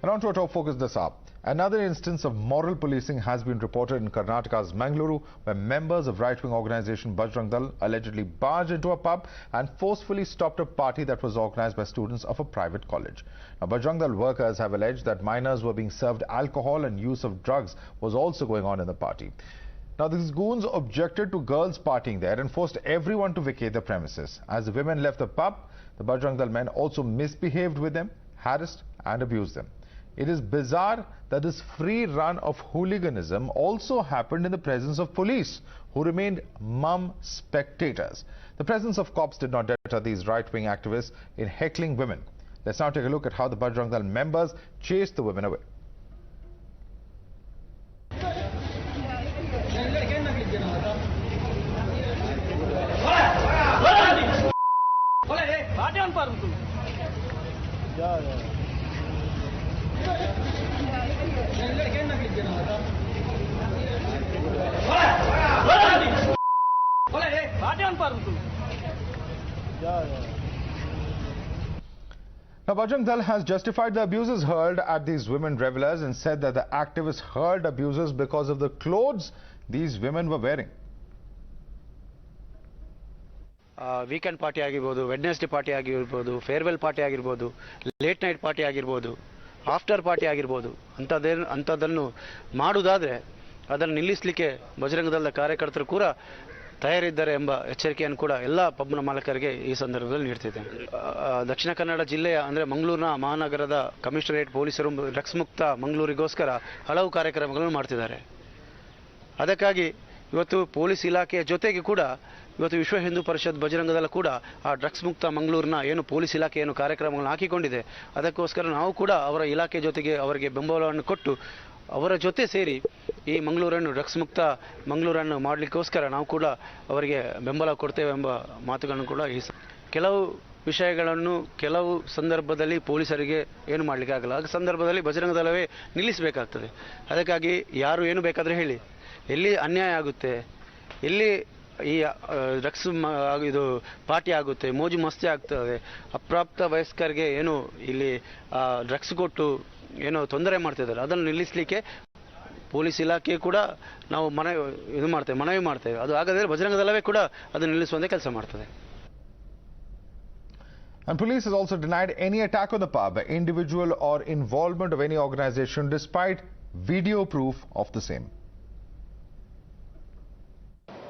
And on to our top focus this hour. Another instance of moral policing has been reported in Karnataka's Mangaluru, where members of right-wing organization Bajrang Dal allegedly barged into a pub and forcefully stopped a party that was organized by students of a private college. Now, Bajrang Dal workers have alleged that minors were being served alcohol and use of drugs was also going on in the party. Now, these goons objected to girls partying there and forced everyone to vacate the premises. As the women left the pub, the Bajrang Dal men also misbehaved with them, harassed and abused them. It is bizarre that this free run of hooliganism also happened in the presence of police, who remained mum spectators. The presence of cops did not deter these right-wing activists in heckling women. Let's now take a look at how the Bajrang Dal members chased the women away. Now, Bajrang Dal has justified the abuses hurled at these women revelers and said that the activists hurled abuses because of the clothes these women were wearing. Weekend party ಆಗಿರಬಹುದು, Wednesday party ಆಗಿರಬಹುದು, farewell party ಆಗಿರಬಹುದು, late night party ಆಗಿರಬಹುದು, after party ಆಗಿರಬಹುದು, ಅಂತದನ್ನು ಮಾಡುವುದಾದರೆ ಅದನ್ನು ನಿಲ್ಲಿಸಲಿಕ್ಕೆ ಬಜರಂಗ ದಳದ ಕಾರ್ಯಕರ್ತರು ಕೂಡ ತಯಾರಿದ್ದಾರೆ ಎಂಬ ಎಚ್ಚರಿಕೆಯನ್ನು ಕೂಡ ಎಲ್ಲ ಪಬ್ನ ಮಾಲಕರಿಗೆ ಈ ಸಂದರ್ಭದಲ್ಲಿ ನೀಡ್ತಿದ್ದೇನೆ. ದಕ್ಷಿಣ ಕನ್ನಡ ಜಿಲ್ಲೆಯ ಅಂದರೆ ಮಂಗಳೂರಿನ ಮಹಾನಗರದ ಕಮಿಷನರೇಟ್ ಪೊಲೀಸರು ಡ್ರಗ್ಸ್ ಮುಕ್ತ ಮಂಗಳೂರಿಗೋಸ್ಕರ ಹಲವು ಕಾರ್ಯಕ್ರಮಗಳನ್ನು ಮಾಡ್ತಿದ್ದಾರೆ. ಅದಕ್ಕಾಗಿ ಇವತ್ತು ಪೊಲೀಸ್ ಇಲಾಖೆಯ ಜೊತೆಗೆ ಕೂಡ ಇವತ್ತು ವಿಶ್ವ ಹಿಂದೂ ಪರಿಷತ್ ಬಜರಂಗ ದಳ ಕೂಡ ಆ ಡ್ರಗ್ಸ್ ಮುಕ್ತ ಮಂಗಳೂರಿನ ಏನು ಪೊಲೀಸ್ ಇಲಾಖೆ ಏನು ಕಾರ್ಯಕ್ರಮಗಳನ್ನು ಹಾಕಿಕೊಂಡಿದೆ, ಅದಕ್ಕೋಸ್ಕರ ನಾವು ಕೂಡ ಅವರ ಇಲಾಖೆ ಜೊತೆಗೆ ಅವರಿಗೆ ಬೆಂಬಲವನ್ನು ಕೊಟ್ಟು ಅವರ ಜೊತೆ ಸೇರಿ ಈ ಮಂಗಳೂರನ್ನು ಡ್ರಗ್ಸ್ ಮುಕ್ತ ಮಂಗಳೂರನ್ನು ಮಾಡಲಿಕ್ಕೋಸ್ಕರ ನಾವು ಕೂಡ ಅವರಿಗೆ ಬೆಂಬಲ ಕೊಡ್ತೇವೆ ಎಂಬ ಮಾತುಗಳನ್ನು ಕೂಡ ಕೆಲವು ವಿಷಯಗಳನ್ನು ಕೆಲವು ಸಂದರ್ಭದಲ್ಲಿ ಪೊಲೀಸರಿಗೆ ಏನು ಮಾಡಲಿಕ್ಕೆ ಆಗಲ್ಲ. ಆ ಸಂದರ್ಭದಲ್ಲಿ ಬಜರಂಗ ದಳವೇ ನಿಲ್ಲಿಸಬೇಕಾಗ್ತದೆ. ಅದಕ್ಕಾಗಿ ಯಾರು ಏನು ಬೇಕಾದರೆ ಹೇಳಿ, ಎಲ್ಲಿ ಅನ್ಯಾಯ ಆಗುತ್ತೆ, ಎಲ್ಲಿ ಈ ಡ್ರಗ್ಸ್ ಇದು ಪಾರ್ಟಿ ಆಗುತ್ತೆ, ಮೋಜು ಮಸ್ತಿ ಆಗ್ತದೆ, ಅಪ್ರಾಪ್ತ ವಯಸ್ಕರಿಗೆ ಏನು ಇಲ್ಲಿ ಡ್ರಗ್ಸ್ ಕೊಟ್ಟು ಏನೋ ತೊಂದರೆ ಮಾಡ್ತಿದ್ದಾರೆ, ಅದನ್ನು ನಿಲ್ಲಿಸಲಿಕ್ಕೆ ಪೊಲೀಸ್ ಇಲಾಖೆ ಕೂಡ ನಾವು ಮನವಿ ಮಾಡ್ತೇವೆ. ಅದು ಆಗದೇ ಬಜರಂಗ ದಳವೇ ಕೂಡ ಅದನ್ನು ನಿಲ್ಲಿಸುವಂತೆ ಕೆಲಸ ಮಾಡ್ತದೆ. And police has also denied any attack on the pub, individual or involvement of any organization despite video proof of the same.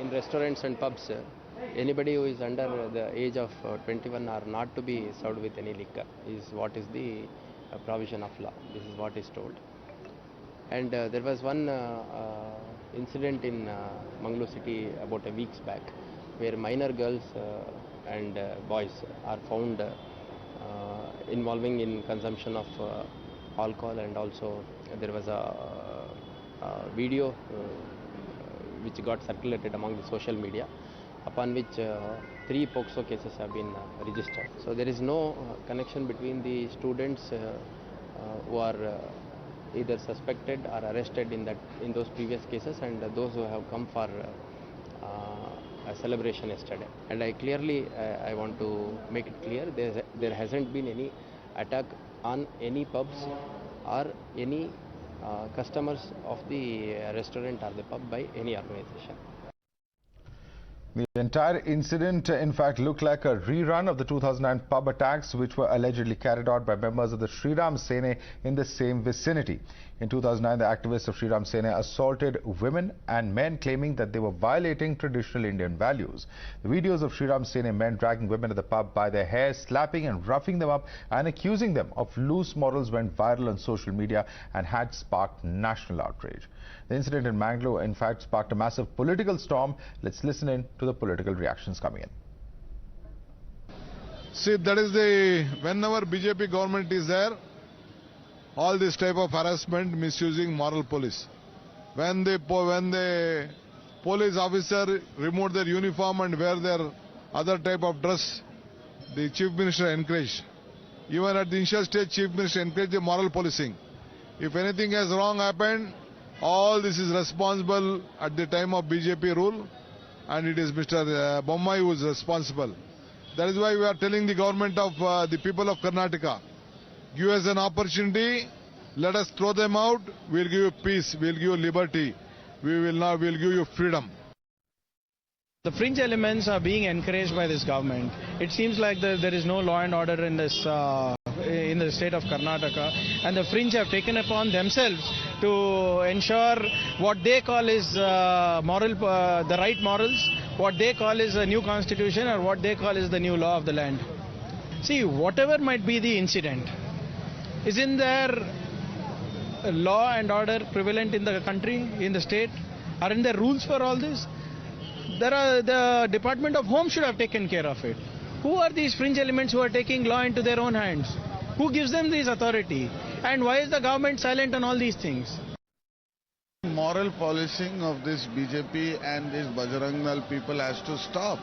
In restaurants and pubs, anybody who is under the age of 21 are not to be served with any liquor is what is the provision of law. This is what is told. And there was one incident in Mangaluru city about a weeks back where minor girls and boys are found involving in consumption of alcohol, and also there was a video which got circulated among the social media, upon which 3 POCSO cases have been registered. So there is no connection between the students who are either suspected or arrested in those previous cases and those who have come for a celebration yesterday. And I clearly I want to make it clear, there hasn't been any attack on any pubs or any customers of the restaurant or the pub by any organization. The entire incident, in fact, looked like a rerun of the 2009 pub attacks, which were allegedly carried out by members of the Shri Ram Sena in the same vicinity. In 2009, the activists of Shri Ram Sena assaulted women and men, claiming that they were violating traditional Indian values. The videos of Shri Ram Sena men dragging women at the pub by their hair, slapping and roughing them up and accusing them of loose morals went viral on social media and had sparked national outrage. The incident in Mangaluru, in fact, sparked a massive political storm. Let's listen in to the political reactions coming in. See, that is whenever BJP government is there, all this type of harassment, misusing moral police. When the police officer remove their uniform and wear their other type of dress, the Chief Minister encouraged. Even at the initial stage, Chief Minister encouraged the moral policing. If anything has wrong happened, all this is responsible at the time of BJP rule, and it is Mr. Bommai who is responsible. That is why we are telling the government of the people of Karnataka, give us an opportunity, let us throw them out. We'll give you peace. We'll give you liberty. We'll give you freedom. The fringe elements are being encouraged by this government. It seems like there is no law and order in this in the state of Karnataka, and the fringe have taken upon themselves to ensure what they call is the right morals, what they call is a new constitution, or what they call is the new law of the land. See, whatever might be the incident, isn't there a law and order prevalent in the country, in the state? Aren't there rules for all this? The Department of Home should have taken care of it. Who are these fringe elements who are taking law into their own hands? Who gives them this authority? And why is the government silent on all these things? Moral policing of this BJP and this Bajrang Dal people has to stop.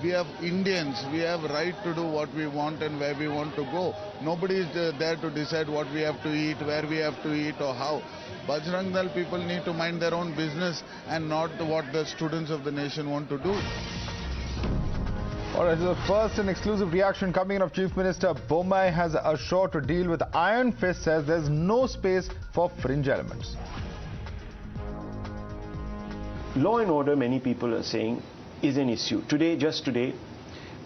We have Indians, we have right to do what we want and where we want to go. Nobody is there to decide what we have to eat, where we have to eat or how. Bajrang Dal people need to mind their own business and not what the students of the nation want to do. All right, the first and exclusive reaction coming in of Chief Minister Bommai has assured to deal with iron fist, says there's no space for fringe elements. Law and order, many people are saying, is an issue. Today, just today,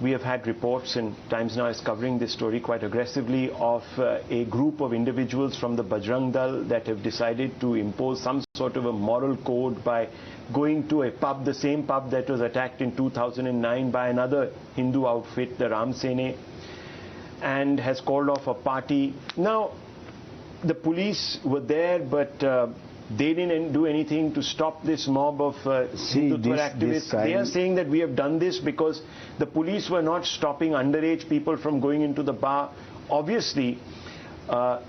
we have had reports, and Times Now is covering this story quite aggressively, of a group of individuals from the Bajrang Dal that have decided to impose some sort of a moral code by going to a pub, the same pub that was attacked in 2009 by another Hindu outfit, the Ram Sene, and has called off a party. Now, the police were there, but they didn't do anything to stop this mob of Hindutva activists. They are saying that we have done this because the police were not stopping underage people from going into the bar. Obviously,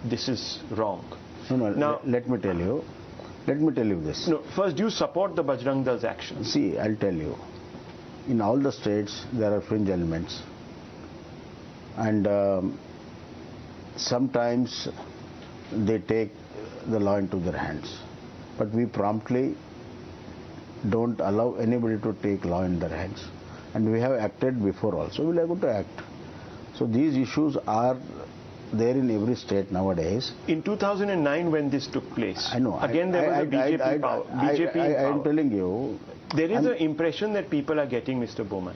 this is wrong. No, now, let me tell you this. No, first, do you support the Bajrang Dal's action? See, I'll tell you. In all the states, there are fringe elements. And sometimes they take the law into their hands. But we promptly don't allow anybody to take law in their hands. And we have acted before also. We will have to act. So these issues are there in every state nowadays. In 2009, when this took place, I know. Again, there was a BJP power. I am telling you. There is an impression that people are getting, Mr. Bommai.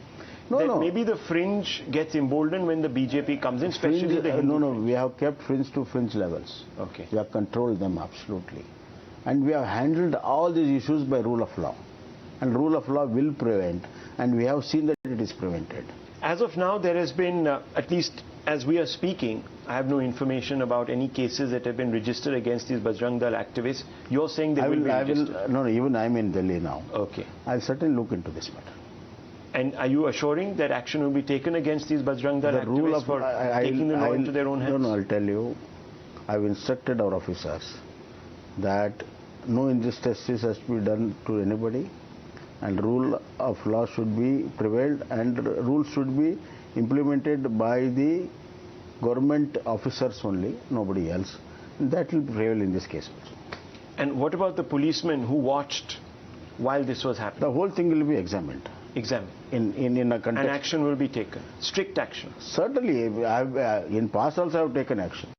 No. Maybe the fringe gets emboldened when the BJP comes in, especially the Hindu fringe. We have kept fringe to fringe levels. Okay. We have controlled them absolutely. And we have handled all these issues by rule of law. And rule of law will prevent, and we have seen that it is prevented. As of now, there has been, at least as we are speaking, I have no information about any cases that have been registered against these Bajrang Dal activists. You're saying they will be registered? No, even I'm in Delhi now. Okay. I'll certainly look into this matter. And are you assuring that action will be taken against these Bajrang Dal activists for taking the law into their own hands? No, I'll tell you. I've instructed our officers that no injustice has to be done to anybody, and rule of law should be prevailed, and rules should be implemented by the government officers only, nobody else. And that will prevail in this case also. And what about the policemen who watched while this was happening? The whole thing will be examined. Examined. In a context. And action will be taken. Strict action. Certainly. In past also I have taken action.